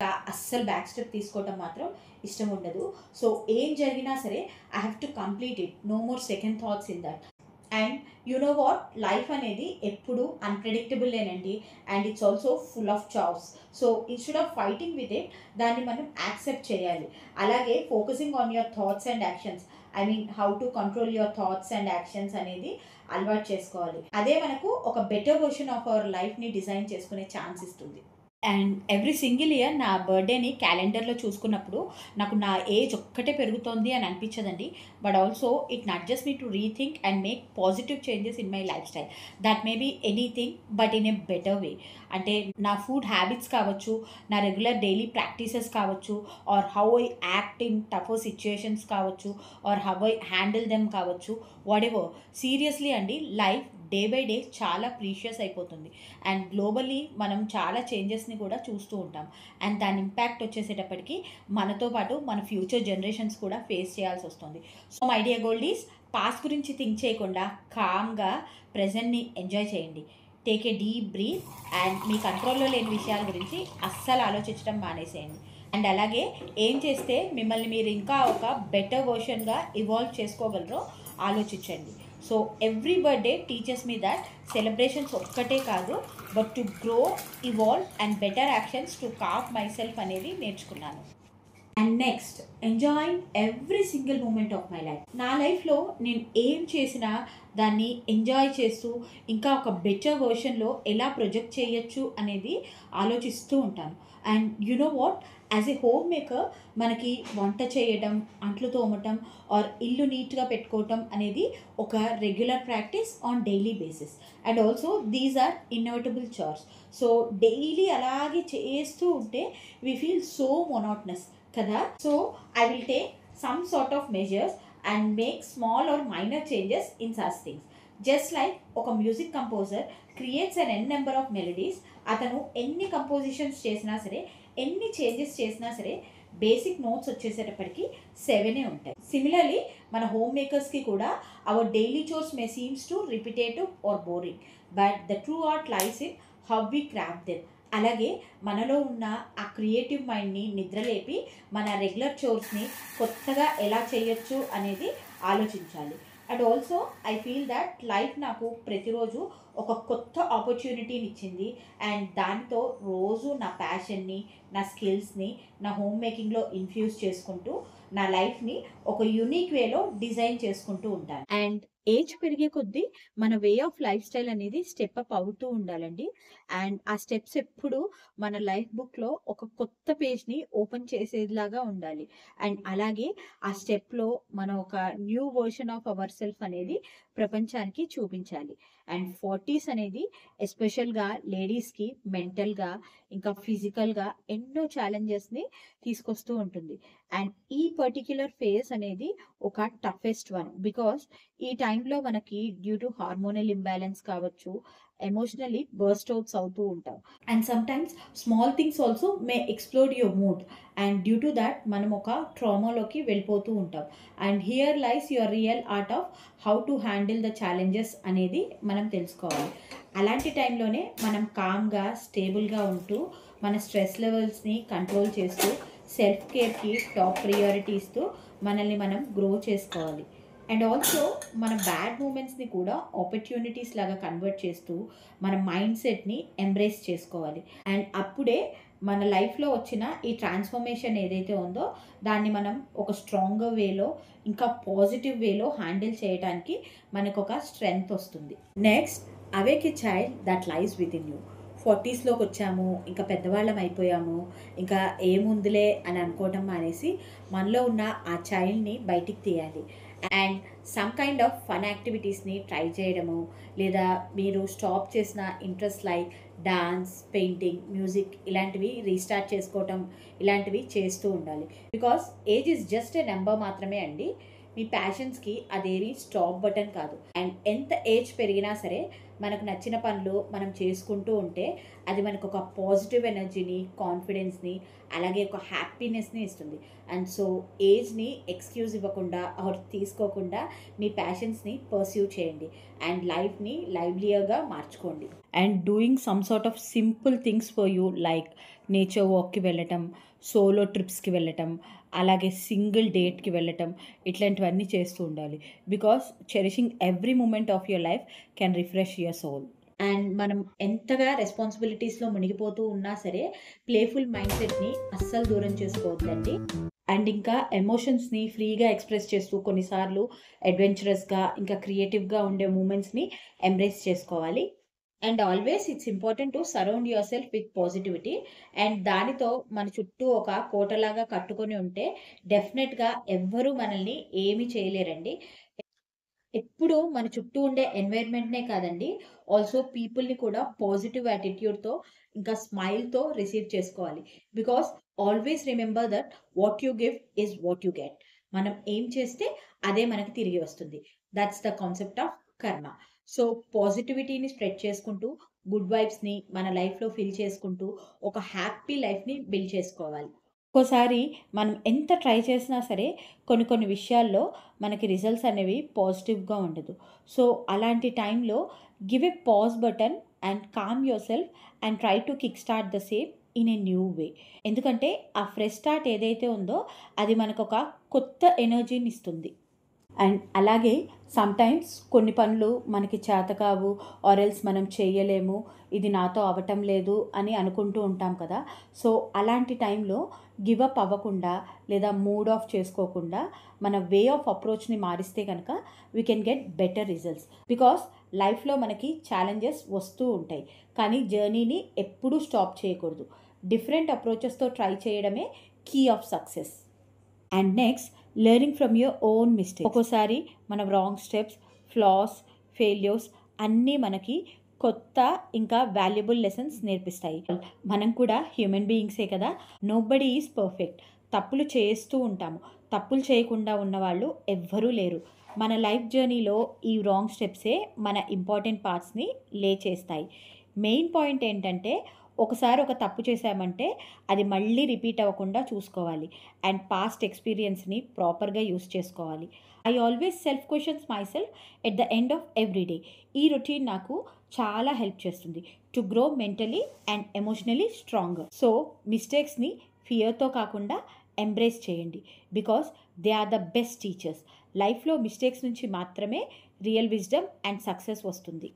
అస్సలు back step తీసుకోవటం మాత్రం ఇష్టం ఉండదు. సో ఏం జరిగినా సరే I have to complete it. No more second thoughts in that. And you know what, life అనేది ఎప్పుడు అన్ప్రెడిక్టబుల్లేనండి. And it's also full of chaos. So instead of fighting with it, దాన్ని మనం యాక్సెప్ట్ చేయాలి. అలాగే focusing on your thoughts and actions, I mean how to control your thoughts and actions అనేది అలవాటు చేసుకోవాలి. అదే మనకు ఒక బెటర్ వర్షన్ ఆఫ్ అవర్ లైఫ్ని డిజైన్ చేసుకునే ఛాన్స్ ఇస్తుంది. అండ్ ఎవ్రీ సింగిల్ ఇయర్ నా బర్త్డేని క్యాలెండర్లో చూసుకున్నప్పుడు నాకు నా ఏజ్ ఒక్కటే పెరుగుతోంది అని అనిపించదండి. But also it nudges me to rethink and make positive changes in my lifestyle. That may be anything but in a better way. అంటే నా ఫుడ్ హ్యాబిట్స్ కావచ్చు, నా రెగ్యులర్ డైలీ ప్రాక్టీసెస్ కావచ్చు, or how I act in tougher situations కావచ్చు, or how I handle them కావచ్చు, whatever. Seriously అండి, life day by day చాలా precious అయిపోతుంది. అండ్ గ్లోబల్లీ మనం చాలా చేంజెస్ని కూడా చూస్తూ ఉంటాం. అండ్ దాని ఇంపాక్ట్ వచ్చేసేటప్పటికి మనతో పాటు మన ఫ్యూచర్ జనరేషన్స్ కూడా ఫేస్ చేయాల్సి వస్తుంది. So my dear goldies, past గురించి థింక్ చేయకుండా కామ్గా ప్రజెంట్ని ఎంజాయ్ చేయండి. Take a deep breath and మీ కంట్రోల్లో లేని విషయాల గురించి అస్సలు ఆలోచించడం మానేసేయండి. అండ్ అలాగే ఏం చేస్తే మిమ్మల్ని మీరు ఇంకా ఒక బెటర్ వర్షన్గా ఇవాల్వ్ చేసుకోగలరో ఆలోచించండి. So every birthday teaches me that celebrations ఒక్కటే కాదు, but to grow, evolve and better actions to cope myself అనేది నేర్చుకున్నాను. And next, enjoying every single moment of my life. నా లైఫ్లో నేను ఏం చేసినా దాన్ని ఎంజాయ్ చేస్తూ ఇంకా ఒక బెటర్ వర్షన్లో ఎలా ప్రొజెక్ట్ చేయొచ్చు అనేది ఆలోచిస్తూ ఉంటాను. And you know what, as a home maker మనకి వంట చేయడం, అంట్లు తోమటం ఆర్ ఇల్లు నీట్గా పెట్టుకోవటం అనేది ఒక regular practice on daily basis. And also these are inevitable chores. So daily అలాగే చేస్తూ ఉంటే వీ ఫీల్ సో మొనాటనస్ కదా. So I will take some sort of measures and make small or minor changes in such things. Just like ఒక music composer creates an N number of melodies. అతను ఎన్ని compositions చేసినా సరే, ఎన్ని changes చేసినా సరే, basic notes వచ్చేసేటప్పటికి 7 ఉంటాయి. సిమిలర్లీ మన హోమ్ మేకర్స్కి కూడా our daily chores may seems to repetitive or boring, but the true art lies in how we craft them. అలాగే మనలో ఉన్న ఆ క్రియేటివ్ మైండ్ని నిద్రలేపి మన రెగ్యులర్ చోర్స్ని కొత్తగా ఎలా చేయొచ్చు అనేది ఆలోచించాలి. And also I feel that life నాకు ప్రతిరోజు ఒక కొత్త ఆపర్చునిటీని ఇచ్చింది. అండ్ దాంతో రోజు నా ప్యాషన్ని, నా స్కిల్స్ని నా హోమ్ మేకింగ్లో ఇన్ఫ్యూజ్ చేసుకుంటూ నా లైఫ్ని ఒక యూనిక్ వేలో డిజైన్ చేసుకుంటూ ఉంటాను. అండ్ ఏజ్ పెరిగే కొద్దీ మన వే ఆఫ్ లైఫ్ స్టైల్ అనేది స్టెప్ అప్ అవుతూ ఉండాలండి. అండ్ ఆ స్టెప్స్ ఎప్పుడు మన లైఫ్ బుక్లో ఒక కొత్త పేజ్ని ఓపెన్ చేసేలాగా ఉండాలి. అండ్ అలాగే ఆ స్టెప్లో మనం ఒక new version of our self అనేది ప్రపంచానికి చూపించాలి. అండ్ 40s అనేది ఎస్పెషల్గా లేడీస్కి మెంటల్గా ఇంకా ఫిజికల్గా ఎన్నో ఛాలెంజెస్ని తీసుకొస్తూ ఉంటుంది. అండ్ ఈ పర్టిక్యులర్ ఫేజ్ అనేది ఒక టఫెస్ట్ వన్, బికాస్ ఈ టైంలో మనకి డ్యూ టు హార్మోనల్ ఇంబ్యాలెన్స్ కావచ్చు, ఎమోషనలీ బర్స్ట్ అవుట్స్ అవుతూ ఉంటాం. And sometimes small things also may explode your mood. And due to that మనం ఒక ట్రామాలోకి వెళ్ళిపోతూ ఉంటాం. And here lies your real art of how to handle the challenges అనేది మనం తెలుసుకోవాలి. అలాంటి టైంలోనే మనం కామ్గా, స్టేబుల్గా ఉంటూ మన స్ట్రెస్ లెవెల్స్ని కంట్రోల్ చేస్తూ సెల్ఫ్ కేర్కి టాప్ ప్రియారిటీ ఇస్తూ మనల్ని మనం గ్రో చేసుకోవాలి. అండ్ ఆల్సో మన బ్యాడ్ మూమెంట్స్ని కూడా ఆపర్చునిటీస్ లాగా కన్వర్ట్ చేస్తూ మన మైండ్ సెట్ని ఎంబ్రేస్ చేసుకోవాలి. అండ్ అప్పుడే మన లైఫ్లో వచ్చిన ఈ ట్రాన్స్ఫర్మేషన్ ఏదైతే ఉందో దాన్ని మనం ఒక స్ట్రాంగర్ వేలో, ఇంకా పాజిటివ్ వేలో హ్యాండిల్ చేయడానికి మనకు ఒక స్ట్రెంగ్త్ వస్తుంది. Next, awake a child that lies within you. 40స్లోకి వచ్చాము, ఇంకా పెద్దవాళ్ళం అయిపోయాము, ఇంకా ఏముందిలే అని అనుకోవటం మానేసి మనలో ఉన్న ఆ చైల్డ్ని బయటికి తీయాలి. And some kind of fun యాక్టివిటీస్ని ట్రై చేయడము, లేదా మీరు స్టాప్ చేసిన interest like dance, painting, music ఇలాంటివి రీస్టార్ట్ చేసుకోవటం, ఇలాంటివి చేస్తూ ఉండాలి. Because age is just a number మాత్రమే అండి. మీ ప్యాషన్స్కి అదేమి స్టాప్ బటన్ కాదు. అండ్ ఎంత ఏజ్ పెరిగినా సరే మనకు నచ్చిన పనులు మనం చేసుకుంటూ ఉంటే అది మనకు ఒక పాజిటివ్ ఎనర్జీని, కాన్ఫిడెన్స్ని, అలాగే ఒక హ్యాపీనెస్ని ఇస్తుంది. అండ్ సో ఏజ్ని ఎక్స్క్యూజ్ ఇవ్వకుండా ఆర్ తీసుకోకుండా మీ ప్యాషన్స్ని పర్స్యూ చేయండి అండ్ లైఫ్ని లైవ్లీగా మార్చుకోండి. And doing some sort of simple things for you, like nature వాక్కి వెళ్ళటం, సోలో ట్రిప్స్కి వెళ్ళటం, అలాగే సింగిల్ డేట్కి వెళ్ళటం, ఇట్లాంటివన్నీ చేస్తూ ఉండాలి. Because cherishing every moment of your life can refresh your soul. And మనం ఎంతగా రెస్పాన్సిబిలిటీస్లో మునిగిపోతూ ఉన్నా సరే ప్లేఫుల్ మైండ్ సెట్ని అస్సలు దూరం చేసుకోవద్దండి. అండ్ ఇంకా ఎమోషన్స్ని ఫ్రీగా ఎక్స్ప్రెస్ చేస్తూ కొన్నిసార్లు అడ్వెంచరస్గా ఇంకా క్రియేటివ్గా ఉండే మూమెంట్స్ని ఎంబ్రేస్ చేసుకోవాలి. And always it's important to surround your self with positivity. And దానితో మన చుట్టూ ఒక కోటలాగా కట్టుకొని ఉంటే డెఫినెట్గా ఎవ్వరూ మనల్ని ఏమీ చేయలేరండి. ఎప్పుడు మన చుట్టూ ఉండే ఎన్వైర్న్మెంట్నే కాదండి, ఆల్సో పీపుల్ని కూడా పాజిటివ్ యాటిట్యూడ్తో ఇంకా స్మైల్తో రిసీవ్ చేసుకోవాలి. Because always remember that what you give is what you get. మనం ఏం చేస్తే అదే మనకి తిరిగి వస్తుంది. దట్స్ ద కాన్సెప్ట్ ఆఫ్ కర్మ. సో పాజిటివిటీని స్ప్రెడ్ చేసుకుంటూ గుడ్ వైబ్స్ని మన లైఫ్లో ఫిల్ చేసుకుంటూ ఒక హ్యాపీ లైఫ్ని బిల్డ్ చేసుకోవాలి. ఒక్కోసారి మనం ఎంత ట్రై చేసినా సరే కొన్ని విషయాల్లో మనకి రిజల్ట్స్ అనేవి పాజిటివ్గా ఉండదు. సో అలాంటి టైంలో give a pause button and calm your self and try to kick start the same in a new way. ఎందుకంటే ఆ ఫ్రెష్ స్టార్ట్ ఏదైతే ఉందో అది మనకు ఒక కొత్త ఎనర్జీని ఇస్తుంది. అండ్ అలాగే సమ్టైమ్స్ కొన్ని పనులు మనకి చేత కావు, ఆరెల్స్ మనం చేయలేము, ఇది నాతో అవ్వటం లేదు అని అనుకుంటూ ఉంటాం కదా. సో అలాంటి టైంలో గివ్ అప్ అవ్వకుండా లేదా మూడ్ ఆఫ్ చేసుకోకుండా మన వే ఆఫ్ అప్రోచ్ని మారిస్తే కనుక we can get better results. Because లైఫ్లో మనకి ఛాలెంజెస్ వస్తూ ఉంటాయి, కానీ జర్నీని ఎప్పుడూ స్టాప్ చేయకూడదు. డిఫరెంట్ అప్రోచెస్తో ట్రై చేయడమే key of success. And next, learning from your own mistakes. ఒక్కోసారి మన రాంగ్ స్టెప్స్, ఫ్లాస్, ఫెయిల్యూర్స్ అన్నీ మనకి కొత్త ఇంకా వాల్యుబుల్ లెసన్స్ నేర్పిస్తాయి. మనం కూడా హ్యూమన్ బీయింగ్సే కదా, నోబడీ ఈజ్ పర్ఫెక్ట్. తప్పులు చేస్తూ ఉంటాము, తప్పులు చేయకుండా ఉన్నవాళ్ళు ఎవ్వరూ లేరు. మన లైఫ్ జర్నీలో ఈ రాంగ్ స్టెప్సే మన ఇంపార్టెంట్ పార్ట్స్ని లే చేస్తాయి. మెయిన్ పాయింట్ ఏంటంటే ఒకసారి ఒక తప్పు చేశామంటే అది మళ్ళీ రిపీట్ అవ్వకుండా చూసుకోవాలి. అండ్ పాస్ట్ ఎక్స్పీరియన్స్ని ప్రాపర్గా యూస్ చేసుకోవాలి. I always self questions myself at the end of every day. ఈ రొటీన్ నాకు చాలా హెల్ప్ చేస్తుంది to grow mentally and emotionally stronger. So మిస్టేక్స్ని ఫియర్తో కాకుండా ఎంబ్రేస్ చేయండి. Because they are the best teachers. లైఫ్లో మిస్టేక్స్ నుంచి మాత్రమే రియల్ విజ్డమ్ అండ్ సక్సెస్ వస్తుంది.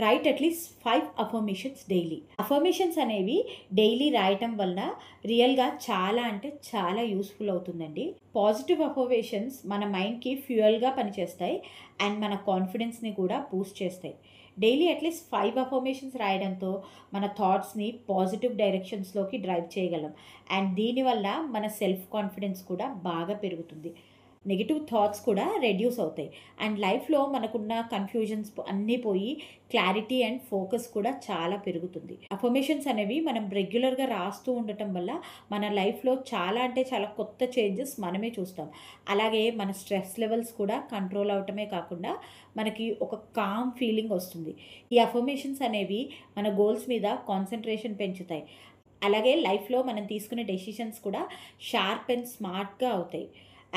Write at least 5 affirmations daily. Affirmations అనేవి డైలీ రాయటం వలన రియల్గా చాలా అంటే చాలా యూస్ఫుల్ అవుతుందండి. పాజిటివ్ అఫర్మేషన్స్ మన మైండ్కి ఫ్యూయల్గా పనిచేస్తాయి అండ్ మన కాన్ఫిడెన్స్ని కూడా బూస్ట్ చేస్తాయి. డైలీ అట్లీస్ట్ 5 అఫర్మేషన్స్ రాయడంతో మన థాట్స్ని పాజిటివ్ డైరెక్షన్స్లోకి డ్రైవ్ చేయగలం. అండ్ దీనివల్ల మన సెల్ఫ్ కాన్ఫిడెన్స్ కూడా బాగా పెరుగుతుంది. నెగిటివ్ థాట్స్ కూడా రెడ్యూస్ అవుతాయి అండ్ లైఫ్లో మనకున్న కన్ఫ్యూజన్స్ అన్నీ పోయి క్లారిటీ అండ్ ఫోకస్ కూడా చాలా పెరుగుతుంది. అఫర్మేషన్స్ అనేవి మనం రెగ్యులర్గా రాస్తూ ఉండటం వల్ల మన లైఫ్లో చాలా అంటే చాలా కొత్త చేంజెస్ మనమే చూస్తాం. అలాగే మన స్ట్రెస్ లెవెల్స్ కూడా కంట్రోల్ అవటమే కాకుండా మనకి ఒక కామ్ ఫీలింగ్ వస్తుంది. ఈ అఫర్మేషన్స్ అనేవి మన గోల్స్ మీద కాన్సన్ట్రేషన్ పెంచుతాయి. అలాగే లైఫ్లో మనం తీసుకునే డెసిషన్స్ కూడా షార్ప్ అండ్ స్మార్ట్గా అవుతాయి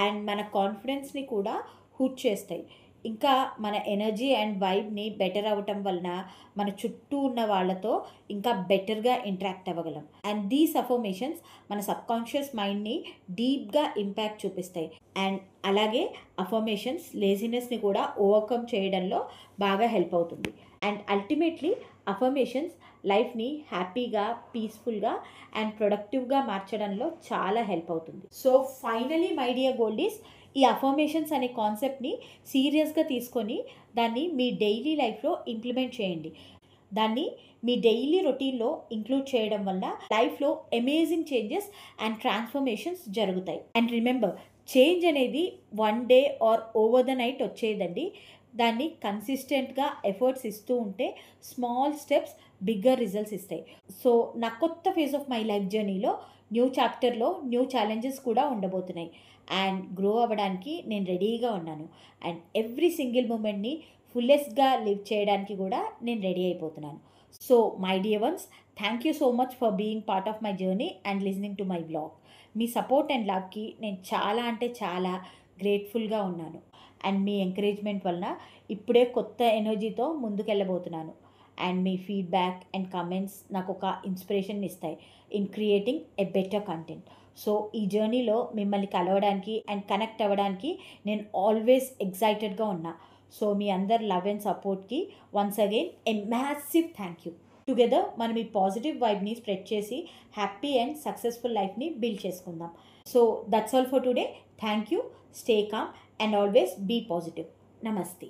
అండ్ మన కాన్ఫిడెన్స్ని కూడా హూట్ చేస్తాయి. ఇంకా మన ఎనర్జీ అండ్ వైబ్ని బెటర్ అవ్వటం వలన మన చుట్టూ ఉన్న వాళ్ళతో ఇంకా బెటర్గా ఇంటరాక్ట్ అవ్వగలం. అండ్ దీస్ అఫర్మేషన్స్ మన సబ్కాన్షియస్ మైండ్ని డీప్గా ఇంపాక్ట్ చూపిస్తాయి. అండ్ అలాగే అఫర్మేషన్స్ లేజినెస్ని కూడా ఓవర్కమ్ చేయడంలో బాగా హెల్ప్ అవుతుంది. అండ్ అల్టిమేట్లీ అఫర్మేషన్స్ లైఫ్ని హ్యాపీగా, పీస్ఫుల్గా అండ్ ప్రొడక్టివ్గా మార్చడంలో చాలా హెల్ప్ అవుతుంది. సో ఫైనలీ మై డియర్ గోల్డీస్, ఈ అఫర్మేషన్స్ అనే కాన్సెప్ట్ని సీరియస్గా తీసుకొని దాన్ని మీ డైలీ లైఫ్లో ఇంప్లిమెంట్ చేయండి. దాన్ని మీ డైలీ రొటీన్లో ఇంక్లూడ్ చేయడం వల్ల లైఫ్లో అమేజింగ్ చేంజెస్ అండ్ ట్రాన్స్ఫర్మేషన్స్ జరుగుతాయి. అండ్ రిమెంబర్, చేంజ్ అనేది one day or over the night వచ్చేదండి. దాన్ని కన్సిస్టెంట్గా ఎఫర్ట్స్ ఇస్తూ ఉంటే స్మాల్ స్టెప్స్ బిగ్గర్ రిజల్ట్స్ ఇస్తాయి. సో నా కొత్త ఫేజ్ ఆఫ్ మై లైఫ్ జర్నీలో న్యూ చాప్టర్లో న్యూ ఛాలెంజెస్ కూడా ఉండబోతున్నాయి అండ్ గ్రో అవ్వడానికి నేను రెడీగా ఉన్నాను. అండ్ ఎవ్రీ సింగిల్ మూమెంట్ని ఫుల్లెస్ట్గా లివ్ చేయడానికి కూడా నేను రెడీ అయిపోతున్నాను. So my dear ones, thank you so much for being part of my journey and listening to my vlog. మీ సపోర్ట్ అండ్ లవ్కి నేను చాలా అంటే చాలా గ్రేట్ఫుల్గా ఉన్నాను. అండ్ మీ ఎంకరేజ్మెంట్ వలన ఇప్పుడే కొత్త ఎనర్జీతో ముందుకెళ్ళబోతున్నాను. అండ్ మీ ఫీడ్బ్యాక్ అండ్ కమెంట్స్ నాకు ఒక ఇన్స్పిరేషన్ ఇస్తాయి in creating a better content. So ఈ జర్నీలో మిమ్మల్ని కలవడానికి అండ్ కనెక్ట్ అవ్వడానికి నేను ఆల్వేస్ ఎక్సైటెడ్గా ఉన్నా. సో మీ అందరు లవ్ అండ్ సపోర్ట్కి once again a massive thank you. Together మనం ఈ పాజిటివ్ వైబ్ని స్ప్రెడ్ చేసి హ్యాపీ అండ్ సక్సెస్ఫుల్ లైఫ్ని బిల్డ్ చేసుకుందాం. So that's all for today. Thank you. Stay calm and always be positive. నమస్తే.